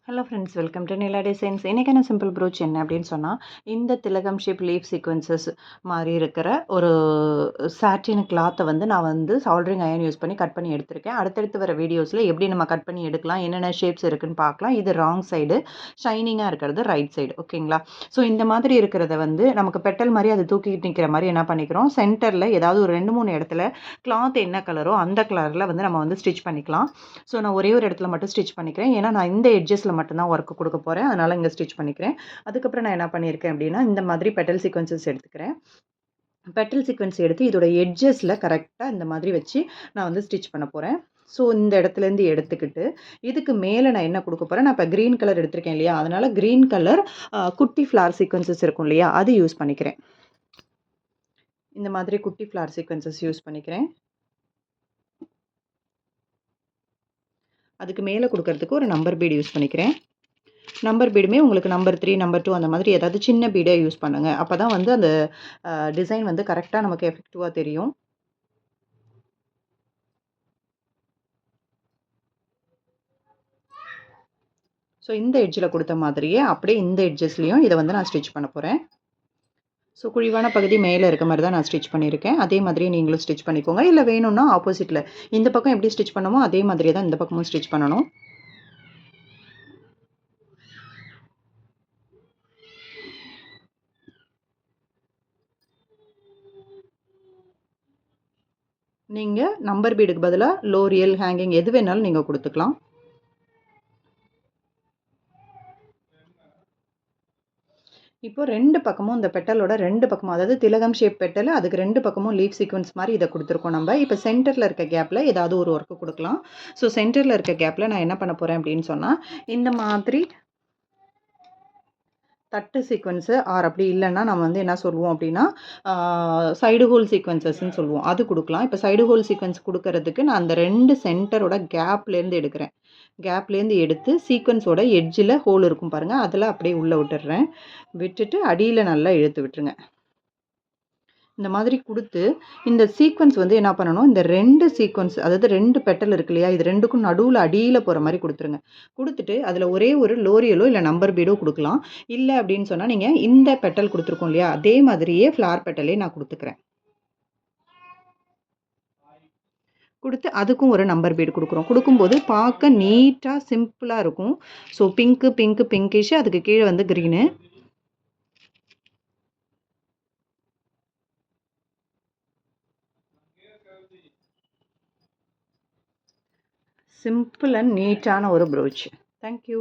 Hello friends, welcome to Nila designs. இன்றைக்கான simple brooch என்ன அப்படின்னு சொன்னால், இந்த திலகம் ஷேப் லீஃப் சீக்வன்சஸ் மாதிரி இருக்கிற ஒரு சாட்டின் கிளாத்தை நான் சால்ட்ரிங் அயன் யூஸ் பண்ணி கட் பண்ணி எடுத்திருக்கேன். அடுத்தடுத்து வர வீடியோஸில் எப்படி நம்ம கட் பண்ணி எடுக்கலாம், என்னென்ன ஷேப்ஸ் இருக்குன்னு பார்க்கலாம். இது ராங் சைடு, ஷைனிங்காக இருக்கிறது ரைட் சைடு. ஓகேங்களா? ஸோ இந்த மாதிரி இருக்கிறத நமக்கு பெட்டல் மாதிரி அது தூக்கிட்டு நிற்கிற மாதிரி என்ன பண்ணிக்கிறோம், சென்டரில் ஏதாவது ஒரு 2-3 இடத்துல கிளாத் என்ன கலரோ அந்த கலரில் நம்ம ஸ்டிச் பண்ணிக்கலாம். ஸோ நான் ஒரே ஒரு இடத்துல மட்டும் ஸ்டிச் பண்ணிக்கிறேன். ஏன்னா நான் இந்த எட்ஜஸில் மட்டும்தான் ஒர்க் கொடுக்க போகிறேன். அதனால் இங்கே ஸ்டிச் பண்ணிக்கிறேன். அதுக்கப்புறம் நான் என்ன பண்ணியிருக்கேன் அப்படின்னா, இந்த மாதிரி பெட்டல் சீக்வன்சஸ் எடுத்துக்கிறேன். பெட்டல் சீக்வன்ஸ் எடுத்து இதோட எட்ஜஸில் கரெக்டாக இந்த மாதிரி வச்சு நான் ஸ்டிச் பண்ண போகிறேன். ஸோ இந்த இடத்துலேருந்து எடுத்துக்கிட்டு இதுக்கு மேலே நான் என்ன கொடுக்க போகிறேன், நான் இப்போ க்ரீன் கலர் எடுத்திருக்கேன் இல்லையா, அதனால் க்ரீன் கலர் குட்டி ஃப்ளார் சீக்வன்சஸ் இருக்கும் இல்லையா, அது யூஸ் பண்ணிக்கிறேன். இந்த மாதிரி குட்டி ஃப்ளார் சீக்வன்சஸ் யூஸ் பண்ணிக்கிறேன். அதுக்கு மேலே கொடுக்கறதுக்கு ஒரு நம்பர் பீடு யூஸ் பண்ணிக்கிறேன். நம்பர் பீடுமே உங்களுக்கு நம்பர் 3, நம்பர் 2 அந்த மாதிரி ஏதாவது சின்ன பீடை யூஸ் பண்ணுங்கள். அப்போ தான் அந்த டிசைன் கரெக்டாக நமக்கு எஃபெக்டிவாக தெரியும். ஸோ இந்த எட்ஜில் கொடுத்த மாதிரியே அப்படியே இந்த எட்ஜஸ்லேயும் இதை நான் ஸ்டிச் பண்ண போகிறேன். ஸோ குழிவான பகுதி மேலே இருக்க மாதிரி தான் நான் ஸ்டிச் பண்ணியிருக்கேன். அதே மாதிரி நீங்களும் ஸ்டிச் பண்ணிக்கோங்க. இல்லை வேணும்னா ஆப்போசிட்டில் இந்த பக்கம் எப்படி ஸ்டிச் பண்ணமோ அதே மாதிரியே தான் இந்த பக்கமும் ஸ்டிச் பண்ணணும். நீங்கள் நம்பர் பீடுக்கு பதிலாக லோரியல் ஹேங்கிங் எது வேணாலும் நீங்கள் கொடுத்துக்கலாம். இப்போ 2 பக்கமும் இந்த பெட்டலோட 2 பக்கமும், அதாவது திலகம் ஷேப் பெட்டல், அதுக்கு 2 பக்கமும் லீஃப் சீக்வன்ஸ் மாதிரி இதை கொடுத்துருக்கோம் நம்ம. இப்போ சென்டரில் இருக்க கேப்பில் ஏதாவது ஒரு ஒர்க்கு கொடுக்கலாம். ஸோ சென்டரில் இருக்க கேப்பில் நான் என்ன பண்ண போகிறேன் அப்படின்னு சொன்னால், இந்த மாதிரி தட்டு சீக்வன்ஸு அப்படி இல்லைன்னா நம்ம என்ன சொல்லுவோம் அப்படின்னா, சைடு ஹோல் சீக்வன்சஸ்ன்னு சொல்லுவோம், அது கொடுக்கலாம். இப்போ சைடு ஹோல் சீக்வன்ஸ் கொடுக்கறதுக்கு நான் அந்த 2 சென்டரோட கேப்லேருந்து எடுக்கிறேன். கேப்லேருந்து எடுத்து சீக்வன்ஸோட எட்ஜில் ஹோல் இருக்கும் பாருங்கள், அதில் அப்படியே உள்ளே விட்டுடுறேன். விட்டுட்டு அடியில் நல்லா இழுத்து விட்டுருங்க. இந்த மாதிரி கொடுத்து இந்த சீக்வன்ஸ் என்ன பண்ணணும், இந்த 2 சீக்வன்ஸ், அதாவது 2 பெட்டல் இருக்கு இல்லையா, இது 2க்கும் நடுவில் அடியில் போகிற மாதிரி கொடுத்துருங்க. கொடுத்துட்டு அதில் ஒரே ஒரு லோரியலோ இல்லை நம்பர் பீடோ கொடுக்கலாம். இல்லை அப்படின்னு சொன்னால் நீங்கள் இந்த பெட்டல் கொடுத்துருக்கோம் இல்லையா, அதே மாதிரியே ஃப்ளார் பெட்டலே நான் கொடுத்துக்கிறேன். கொடுத்து அதுக்கும் ஒரு நம்பர் பீடு கொடுக்குறோம். கொடுக்கும்போது பார்க்க நீட்டாக சிம்பிளாக இருக்கும். ஸோ பிங்கிஷ், அதுக்கு கீழே க்ரீனு. சிம்பிள் அண்ட் நீட்டான ஒரு ப்ரோச். தேங்க்யூ.